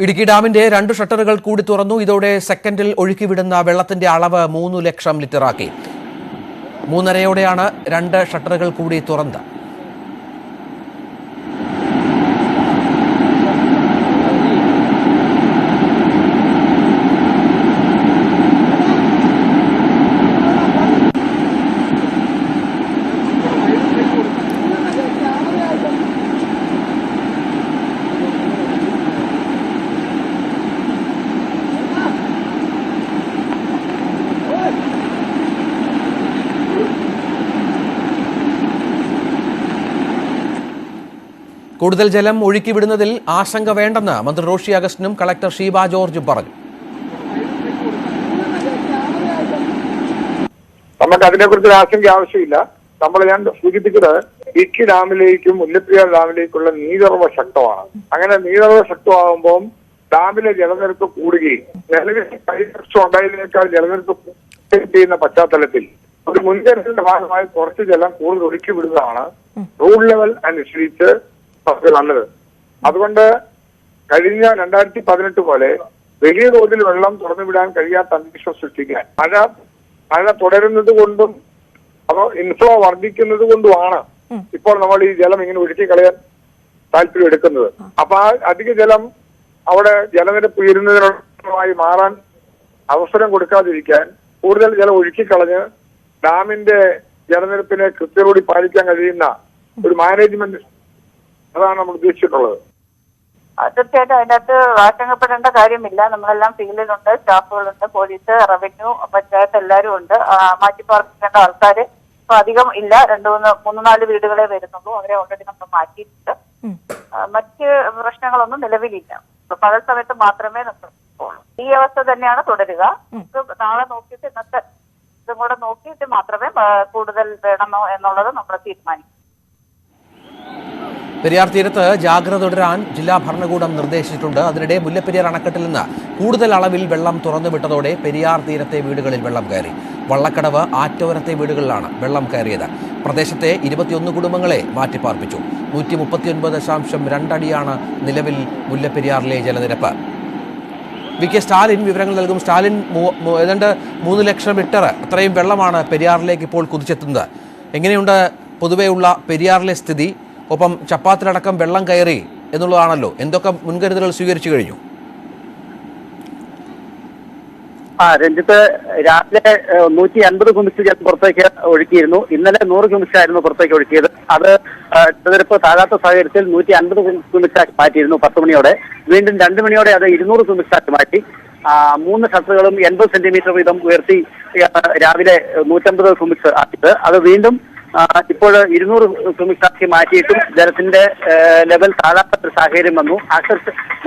ഇടുക്കി ഡാമിന്റെ 2 ഷട്ടറുകൾ കൂടി തുറന്നു. ഇതോടെ സെക്കൻഡിൽ ഒഴുക്കിവിടുന്ന വെള്ളത്തിന്റെ അളവ് 3 ലക്ഷം ലിറ്ററാക്കി. 3:30യോടെയാണ് 2 ഷട്ടറുകൾ കൂടി തുറന്നത്. കൂടുതൽ ജലം ഒഴുക്കിവിടുന്നതിൽ ആശങ്ക വേണ്ടെന്ന് മന്ത്രി റോഷി അഗസ്റ്റിനും കളക്ടർ ഷീബ ജോർജും പറഞ്ഞു. നമുക്ക് അതിനെക്കുറിച്ച് ആശങ്ക ആവശ്യമില്ല. ഞാൻ സൂചിപ്പിച്ചത് ഇടുക്കി ഡാമിലേക്കും മുല്ലപ്പെരിയാർ ഡാമിലേക്കുള്ള നീരൊറവ് ശക്തമാണ്. അങ്ങനെ നീരൊറവ് ശക്തമാകുമ്പോൾ ഡാമിലെ ജലനിരപ്പ് കൂടുകയും നിലവിൽ കഴിഞ്ഞ വർഷം ഉണ്ടായതിനേക്കാൾ ജലനിരപ്പ് ചെയ്യുന്ന പശ്ചാത്തലത്തിൽ ഒരു മുൻകരുതലിന്റെ ഭാഗമായി കുറച്ച് ജലം കൂടുതൽ ഒഴുക്കി വിടുന്നതാണ് റൂൾ ലെവൽ അനുസരിച്ച് നല്ലത്. അതുകൊണ്ട് കഴിഞ്ഞ 2018 പോലെ വലിയ തോതിൽ വെള്ളം തുറന്നുവിടാൻ കഴിയാത്ത അന്തരീക്ഷം സൃഷ്ടിക്കാൻ മഴ തുടരുന്നത് കൊണ്ടും അതോ ഇൻഫ്ലോ വർദ്ധിക്കുന്നത് കൊണ്ടുമാണ് ഇപ്പോൾ നമ്മൾ ഈ ജലം ഇങ്ങനെ ഒഴുക്കി കളയാൻ താല്പര്യം എടുക്കുന്നത്. അപ്പൊ ആ അധിക ജലം അവിടെ ജലനിരപ്പ് ഉയരുന്നതിനായി മാറാൻ അവസരം കൊടുക്കാതിരിക്കാൻ കൂടുതൽ ജലം ഒഴുക്കിക്കളഞ്ഞ് ഡാമിന്റെ ജലനിരപ്പിനെ കൃത്യതയോടെ പാലിക്കാൻ കഴിയുന്ന ഒരു മാനേജ്മെന്റ്, അതാണ് നമ്മൾ ഉദ്ദേശിച്ചിട്ടുള്ളത്. തീർച്ചയായിട്ടും അതിനകത്ത് ആശങ്കപ്പെടേണ്ട കാര്യമില്ല. നമ്മളെല്ലാം ഫീൽഡിലുണ്ട്, സ്റ്റാഫുകളുണ്ട്, പോലീസ്, റവന്യൂ, പഞ്ചായത്ത് എല്ലാവരും ഉണ്ട്. മാറ്റിപ്പാർപ്പിക്കേണ്ട ആൾക്കാർ ഇപ്പൊ അധികം ഇല്ല. 3-4 വീടുകളെ വരുന്നുള്ളൂ. അവരെ ഓൾറെഡി നമ്മൾ മാറ്റിയിട്ടുണ്ട്. മറ്റ് പ്രശ്നങ്ങളൊന്നും നിലവിലില്ല. പകൽ സമയത്ത് മാത്രമേ നമ്മൾ പോകുള്ളൂ. ഈ അവസ്ഥ തന്നെയാണ് തുടരുക. നാളെ നോക്കിയിട്ട് ഇന്നത്തെ ഇതും കൂടെ നോക്കിയിട്ട് മാത്രമേ കൂടുതൽ വേണമോ എന്നുള്ളത് നമ്മൾ തീരുമാനിക്കും. പെരിയാർ തീരത്ത് ജാഗ്രത തുടരാൻ ജില്ലാ ഭരണകൂടം നിർദ്ദേശിച്ചിട്ടുണ്ട്. അതിനിടെ മുല്ലപ്പെരിയാർ അണക്കെട്ടിൽ നിന്ന് കൂടുതൽ അളവിൽ വെള്ളം തുറന്നുവിട്ടതോടെ പെരിയാർ തീരത്തെ വീടുകളിൽ വെള്ളം കയറി. വള്ളക്കടവ്, ആറ്റോരത്തെ വീടുകളിലാണ് വെള്ളം കയറിയത്. പ്രദേശത്തെ 21 കുടുംബങ്ങളെ മാറ്റിപ്പാർപ്പിച്ചു. 139.2 അടിയാണ് നിലവിൽ മുല്ലപ്പെരിയാറിലെ ജലനിരപ്പ്. വി കെ സ്റ്റാലിൻ വിവരങ്ങൾ നൽകും. സ്റ്റാലിൻ, ഏതാണ്ട് 3 ലക്ഷം ലിറ്റർ അത്രയും വെള്ളമാണ് പെരിയാറിലേക്ക് ഇപ്പോൾ കുതിച്ചെത്തുന്നത്. എങ്ങനെയുണ്ട് പൊതുവെയുള്ള പെരിയാറിലെ സ്ഥിതി? ഒപ്പം ചപ്പാത്തിലടക്കം വെള്ളം കയറി എന്നുള്ളതാണല്ലോ. എന്തൊക്കെ മുൻകരുതലുകൾ സ്വീകരിച്ചു കഴിഞ്ഞു? രഞ്ജിത്ത്, രാവിലെ 150 ക്യൂമിക്സ് ജലം പുറത്തേക്ക് ഒഴുക്കിയിരുന്നു. ഇന്നലെ 100 ക്യൂമിക്സ് ആയിരുന്നു പുറത്തേക്ക് ഒഴുക്കിയത്. അത് ജലനിരപ്പ് താഴാത്ത സാഹചര്യത്തിൽ 150 ക്യൂമിക്സ് ആക്കി മാറ്റിയിരുന്നു 10 മണിയോടെ. വീണ്ടും 2 മണിയോടെ അത് 200 ക്യൂമിക്സ് ആക്കി മാറ്റി. 3 ഷട്ടറുകളും 80 സെന്റിമീറ്റർ വീതം ഉയർത്തി രാവിലെ 150 ക്യൂമിക്സ് ആക്കിയത്. അത് വീണ്ടും ഇപ്പോൾ 200 ക്യൂമിക്സ് ആക്കി മാറ്റിയിട്ടും ജലത്തിന്റെ ലെവൽ താഴാത്ത ഒരു സാഹചര്യം വന്നു.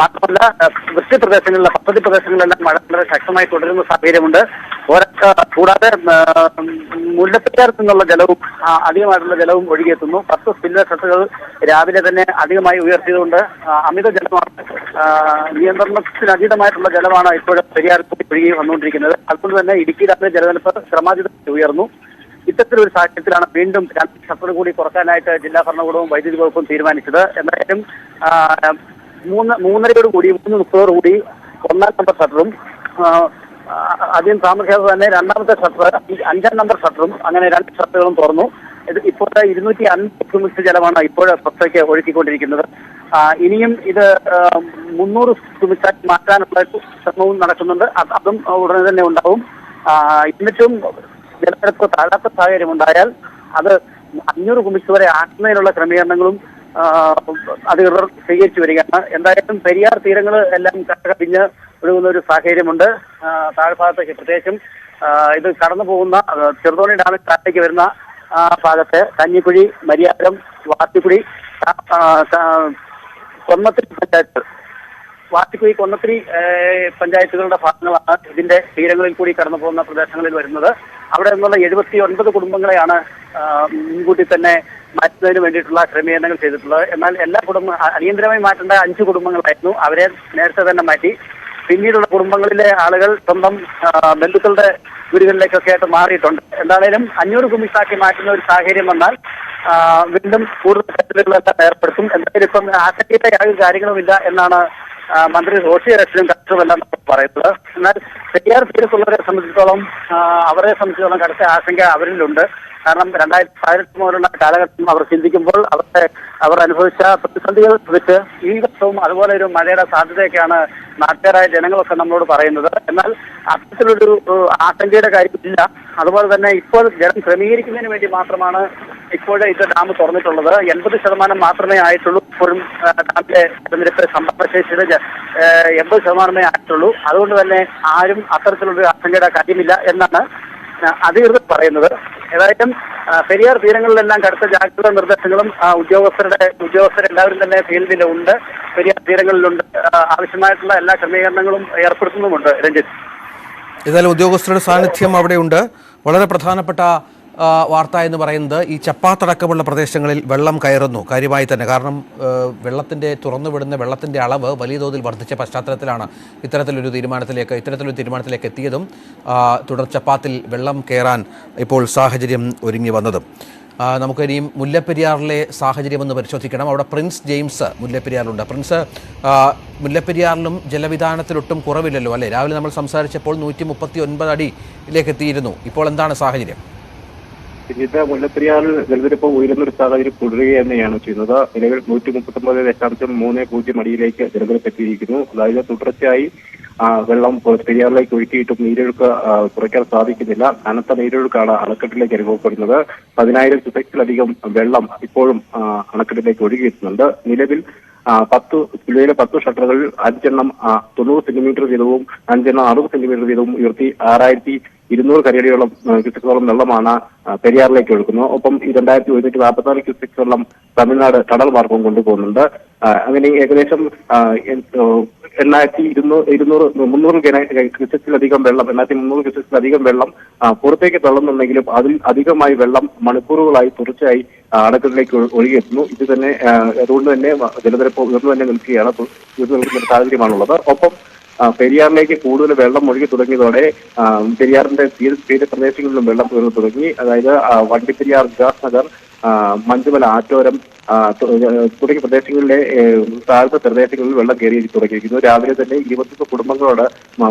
മാത്രമല്ല, വൃഷ്ടി പ്രദേശങ്ങളിലെ പദ്ധതി പ്രദേശങ്ങളിലെല്ലാം മഴ വളരെ ശക്തമായി തുടരുന്ന സാഹചര്യമുണ്ട്. കൂടാതെ മുല്ലപ്പെരിയാറിൽ നിന്നുള്ള ജലവും അധികമായിട്ടുള്ള ജലവും ഒഴുകിയെത്തുന്നു. 10 സ്പില്ലർ ഷട്ടറുകൾ രാവിലെ തന്നെ അധികമായി ഉയർത്തിയതുകൊണ്ട് അമിത ജലമാണ്, നിയന്ത്രണത്തിനതീതമായിട്ടുള്ള ജലമാണ് ഇപ്പോഴും പെരിയാറിൽ ഒഴുകി വന്നുകൊണ്ടിരിക്കുന്നത്. അതുകൊണ്ട് തന്നെ ഇടുക്കി ഡാമിലെ ജലനിരപ്പ് ക്രമാതീതമായി ഉയർന്നു. ഇത്തരത്തിലൊരു സാഹചര്യത്തിലാണ് വീണ്ടും 2 ഷട്ടർ കൂടി തുറക്കാനായിട്ട് ജില്ലാ ഭരണകൂടവും വൈദ്യുതി വകുപ്പും തീരുമാനിച്ചത്. എന്തായാലും 3:30 3:30 1-ാം നമ്പർ ഷട്ടറും ആദ്യം താമസിയാതെ തന്നെ 2ാമത്തെ ഷട്ടർ, 5ാം നമ്പർ ഷട്ടറും, അങ്ങനെ 2 ഷട്ടറുകളും തുറന്നു. ഇത് ഇപ്പോൾ 250 ക്യൂമിക്സ് ജലമാണ് ഇപ്പോൾ പുറത്തേക്ക് ഒഴുക്കിക്കൊണ്ടിരിക്കുന്നത്. ഇനിയും ഇത് 300 ക്യൂമിക്സാക്കി മാറ്റാനുള്ള ശ്രമവും നടക്കുന്നുണ്ട്. അതും ഉടനെ തന്നെ ഉണ്ടാവും. എന്നിട്ടും ജലനിരപ്പ് താഴാത്ത സാഹചര്യം ഉണ്ടായാൽ അത് 500 ക്യൂമിക്സ് വരെ ആക്കുന്നതിനുള്ള ക്രമീകരണങ്ങളും അധികൃതർ സ്വീകരിച്ചു വരികയാണ്. എന്തായാലും പെരിയാർ തീരങ്ങൾ എല്ലാം കവിഞ്ഞ് ഒഴുകുന്ന ഒരു സാഹചര്യമുണ്ട്. താഴ്ഭാഗത്തേക്ക് പ്രത്യേകിച്ചും ഇത് കടന്നു പോകുന്ന ചെറുതോണി ഡാമിൽ താഴേക്ക് വരുന്ന ഭാഗത്തെ കഞ്ഞിക്കുഴി, മരിയാരം, വാത്തിക്കുടി, കൊന്നത്തിരി പഞ്ചായത്ത്, വാത്തിക്കുഴി, കൊന്നത്തിരി പഞ്ചായത്തുകളുടെ ഭാഗങ്ങളാണ് ഇതിന്റെ തീരങ്ങളിൽ കൂടി കടന്നു പോകുന്ന പ്രദേശങ്ങളിൽ വരുന്നത്. അവിടെ നിന്നുള്ള 79 കുടുംബങ്ങളെയാണ് മുൻകൂട്ടി തന്നെ മാറ്റുന്നതിന് വേണ്ടിയിട്ടുള്ള ക്രമീകരണങ്ങൾ ചെയ്തിട്ടുള്ളത്. എന്നാൽ എല്ലാ അടിയന്തരമായി മാറ്റേണ്ട 5 കുടുംബങ്ങളായിരുന്നു. അവരെ നേരത്തെ തന്നെ മാറ്റി. പിന്നീടുള്ള കുടുംബങ്ങളിലെ ആളുകൾ സ്വന്തം ബന്ധുക്കളുടെ വീടുകളിലേക്കൊക്കെ ആയിട്ട് മാറിയിട്ടുണ്ട്. എന്തായാലും 500 ക്യൂമിക്സാക്കി മാറ്റുന്ന ഒരു സാഹചര്യം വന്നാൽ വീണ്ടും കൂടുതൽ കരുതലുകളെല്ലാം ഏർപ്പെടുത്തും. എന്തായാലും ഇപ്പം ആശങ്കയുടെ യാതൊരു കാര്യങ്ങളുമില്ല എന്നാണ് മന്ത്രി റോഷി അഗസ്റ്റിനും കർഷകരെല്ലാം പറയുന്നത്. എന്നാൽ പെരിയാർ തീരത്തുള്ളവരെ സംബന്ധിച്ചിടത്തോളം അവരെ സംബന്ധിച്ചിടത്തോളം കടുത്ത ആശങ്ക അവരിലുണ്ട്. കാരണം 2013 മുതലുള്ള കാലഘട്ടം അവർ ചിന്തിക്കുമ്പോൾ അവർ അനുഭവിച്ച പ്രതിസന്ധികൾ വെച്ച് ഈ വർഷവും അതുപോലെ ഒരു മഴയുടെ സാധ്യതയൊക്കെയാണ് നാട്ടുകാരായ ജനങ്ങളൊക്കെ നമ്മളോട് പറയുന്നത്. എന്നാൽ അത്തരത്തിലൊരു ആശങ്കയുടെ കാര്യമില്ല. അതുപോലെ തന്നെ ഇപ്പോൾ ജലം ക്രമീകരിക്കുന്നതിന് വേണ്ടി മാത്രമാണ് ഇപ്പോഴേ ഇത് ഡാം തുറന്നിട്ടുള്ളത്. 80% മാത്രമേ ആയിട്ടുള്ളൂ. ഇപ്പോഴും ഡാമിലെ ജലനിരപ്പ് സംഭരണശേഷിയുടെ 80% ആയിട്ടുള്ളൂ. അതുകൊണ്ട് തന്നെ ആരും അത്തരത്തിലൊരു ആശങ്കയുടെ കാര്യമില്ല എന്നാണ് അധികൃതർ പറയുന്നത്. ഏതായാലും പെരിയാർ തീരങ്ങളിലെല്ലാം കടുത്ത ജാഗ്രതാ നിർദ്ദേശങ്ങളും ഉദ്യോഗസ്ഥരെല്ലാവരും തന്നെ ഫീൽഡിലുണ്ട്, പെരിയാർ തീരങ്ങളിലുണ്ട്. ആവശ്യമായിട്ടുള്ള എല്ലാ ക്രമീകരണങ്ങളും ഏർപ്പെടുത്തുന്നുമുണ്ട്. രഞ്ജിത്ത്, ഏതായാലും ഉദ്യോഗസ്ഥരുടെ സാന്നിധ്യം അവിടെയുണ്ട്. വളരെ പ്രധാനപ്പെട്ട വാർത്ത എന്ന് പറയുന്നത് ഈ ചപ്പാത്തടക്കമുള്ള പ്രദേശങ്ങളിൽ വെള്ളം കയറുന്നു കാര്യമായി തന്നെ. കാരണം തുറന്നുവിടുന്ന വെള്ളത്തിൻ്റെ അളവ് വലിയ തോതിൽ വർദ്ധിച്ച പശ്ചാത്തലത്തിലാണ് ഇത്തരത്തിലൊരു തീരുമാനത്തിലേക്ക് എത്തിയതും തുടർ ചപ്പാത്തിൽ വെള്ളം കയറാൻ ഇപ്പോൾ സാഹചര്യം ഒരുങ്ങി വന്നതും. നമുക്കിനിയും മുല്ലപ്പെരിയാറിലെ സാഹചര്യം ഒന്ന് പരിശോധിക്കണം. അവിടെ പ്രിൻസ് ജെയിംസ് മുല്ലപ്പെരിയാറിലുണ്ട്. പ്രിൻസ്, മുല്ലപ്പെരിയാറിലും ജലവിധാനത്തിലൊട്ടും കുറവില്ലല്ലോ അല്ലേ? രാവിലെ നമ്മൾ സംസാരിച്ചപ്പോൾ 139 അടിയിലേക്ക് എത്തിയിരുന്നു. ഇപ്പോൾ എന്താണ് സാഹചര്യം? മുല്ലപ്പെരിയാറിൽ ജലനിരപ്പ് ഉയരുന്ന ഒരു സാഹചര്യം തുടരുക തന്നെയാണ് ചെയ്യുന്നത്. നിലവിൽ 139.30 അടിയിലേക്ക് ജലനിരപ്പ് എത്തിയിരിക്കുന്നു. അതായത് തുടർച്ചയായി വെള്ളം പെരിയാറിലേക്ക് ഒഴുക്കിയിട്ടും നീരൊഴുക്ക് കുറയ്ക്കാൻ സാധിക്കുന്നില്ല. കനത്ത നീരൊഴുക്കാണ് അണക്കെട്ടിലേക്ക് അനുഭവപ്പെടുന്നത്. 10,000 ക്യൂസെക്സിലധികം വെള്ളം ഇപ്പോഴും അണക്കെട്ടിലേക്ക് ഒഴുകിയെത്തുന്നുണ്ട്. നിലവിൽ 10 ഷട്ടറുകളിൽ 5 90 സെന്റിമീറ്റർ വീതവും 5 60 സെന്റിമീറ്റർ വീതവും ഉയർത്തി 6200 കരയടിയോളം ക്യൂസെക്സോളം വെള്ളമാണ് പെരിയാറിലേക്ക് ഒഴുക്കുന്നത്. ഒപ്പം 2144 ക്യൂസെക്സ് വെള്ളം തമിഴ്നാട് ടണൽ മാർഗം കൊണ്ടുപോകുന്നുണ്ട്. അങ്ങനെ ഏകദേശം 300 ക്യൂസെക്സിലധികം വെള്ളം പുറത്തേക്ക് തള്ളുന്നുണ്ടെങ്കിലും അതിൽ അധികമായി വെള്ളം മണിക്കൂറുകളായി തുടർച്ചയായി അണക്കെട്ടിലേക്ക് ഒഴുകിയെത്തുന്നു. ഇത് തന്നെ അതുകൊണ്ട് തന്നെ ജലനിരപ്പ് ഉയർന്നു തന്നെ നിൽക്കുന്ന സാഹചര്യമാണുള്ളത്. ഒപ്പം പെരിയാറിലേക്ക് കൂടുതൽ വെള്ളം ഒഴുകി തുടങ്ങിയതോടെ പെരിയാറിന്റെ തീരപ്രദേശങ്ങളിലും വെള്ളം ഉയർന്നു തുടങ്ങി. അതായത് വണ്ടിപ്പെരിയാർ, വികാസ് നഗർ, മഞ്ചുമല, ആറ്റോരം തുടങ്ങിയ പ്രദേശങ്ങളിലെ താഴ്ന്ന പ്രദേശങ്ങളിൽ വെള്ളം കയറി തുടങ്ങിയിരിക്കുന്നു. രാവിലെ തന്നെ 21 കുടുംബങ്ങളോട്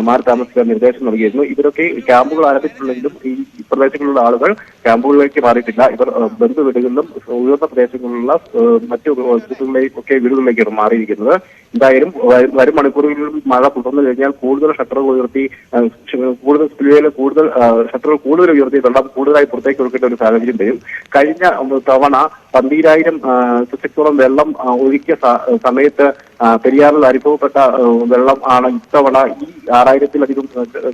മാറി താമസിക്കാൻ നിർദ്ദേശം നൽകിയിരുന്നു. ഇവരൊക്കെ ക്യാമ്പുകൾ ആരംഭിച്ചിട്ടുണ്ടെങ്കിലും ഈ പ്രദേശങ്ങളിലുള്ള ആളുകൾ ക്യാമ്പുകളിലേക്ക് മാറിയിട്ടില്ല. ഇവർ ബന്ധുവീടുകളിലും ഉയർന്ന പ്രദേശങ്ങളിലുള്ള മറ്റു വീടുകളിലേക്കാണ് മാറിയിരിക്കുന്നത്. എന്തായാലും വരും മണിക്കൂറുകളിലും മഴ തുടർന്നു കഴിഞ്ഞാൽ കൂടുതൽ ഷട്ടറുകൾ ഉയർത്തി ഷട്ടറുകൾ ഉയർത്തി വെള്ളം കൂടുതലായി പുറത്തേക്ക് ഒഴുക്കേണ്ട ഒരു സാഹചര്യം വരും. കഴിഞ്ഞ തവണ 12,000 ക്യൂസെക്സോളം വെള്ളം ഒഴുക്കിയ സമയത്ത് പെരിയാറിൽ അനുഭവപ്പെട്ട വെള്ളം ആണ് ഇത്തവണ ഈ 6000-ലധികം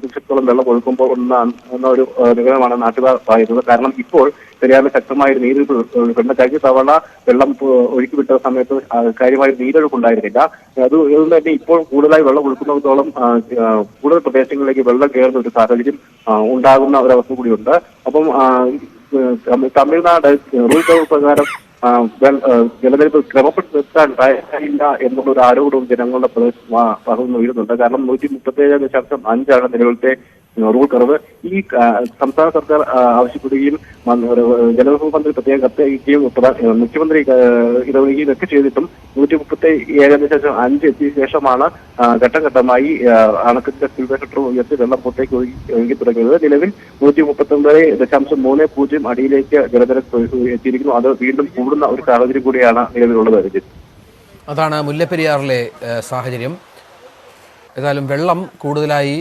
ക്യൂസെക്സോളം വെള്ളം ഒഴുക്കുമ്പോൾ എന്ന ഒരു നിഗമനമാണ് നാട്ടുകാർ പറയുന്നത്. കാരണം ഇപ്പോൾ പെരിയാറിൽ ശക്തമായ ഒരു നീരൊഴുക്ക് കഴിഞ്ഞ തവണ വെള്ളം ഒഴുക്കിവിട്ട സമയത്ത് കാര്യമായ നീരൊഴുക്കുണ്ടായിരുന്നില്ല. അതുകൊണ്ട് തന്നെ ഇപ്പോൾ കൂടുതലായി വെള്ളം ഒഴുക്കുന്നതോളം കൂടുതൽ പ്രദേശങ്ങളിലേക്ക് വെള്ളം കയറുന്ന ഒരു സാഹചര്യം ഉണ്ടാകുന്ന ഒരവസ്ഥ കൂടിയുണ്ട്. അപ്പം തമിഴ്നാട് റൂൾ പ്രകാരം ജലനിരപ്പ് ക്രമപ്പെട്ട് നിർത്താൻ തയ്യാറായില്ല എന്നുള്ള ഒരു ആരോപണവും ജനങ്ങളുടെ ഭാഗത്തുനിന്ന് ഉയരുന്നുണ്ട്. കാരണം 137.5 നിലവിലത്തെ റൂൾ കർവ്. ഈ സംസ്ഥാന സർക്കാർ ആവശ്യപ്പെടുകയും ജലവിഭവ മന്ത്രി പ്രത്യേകം കത്തയക്കുകയും മുഖ്യമന്ത്രി ഇടപെടുകയും ഒക്കെ ചെയ്തിട്ടും 137.5 എത്തിയ ശേഷമാണ് ഘട്ടം ഘട്ടമായി അണക്കെട്ടിന്റെ സ്പിൽവേ ഷട്ടർ ഉയർത്തി വെള്ളം പുറത്തേക്ക് ഒഴുകി തുടങ്ങിയത്. നിലവിൽ 139.30 അടിയിലേക്ക് ജലനിരപ്പ് എത്തിയിരിക്കുന്നു. അത് വീണ്ടും കൂടുന്ന ഒരു സാഹചര്യം കൂടിയാണ് നിലവിലുള്ളത്. അതാണ് മുല്ലപ്പെരിയാറിലെ സാഹചര്യം. ഏതായാലും വെള്ളം കൂടുതലായി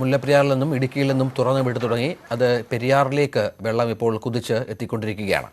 മുല്ലപ്പെരിയാറിൽ നിന്നും ഇടുക്കിയിൽ നിന്നും തുറന്നു വിട്ടു തുടങ്ങി. അത് പെരിയാറിലേക്ക് വെള്ളം ഇപ്പോൾ കുതിച്ച് എത്തിക്കൊണ്ടിരിക്കുകയാണ്.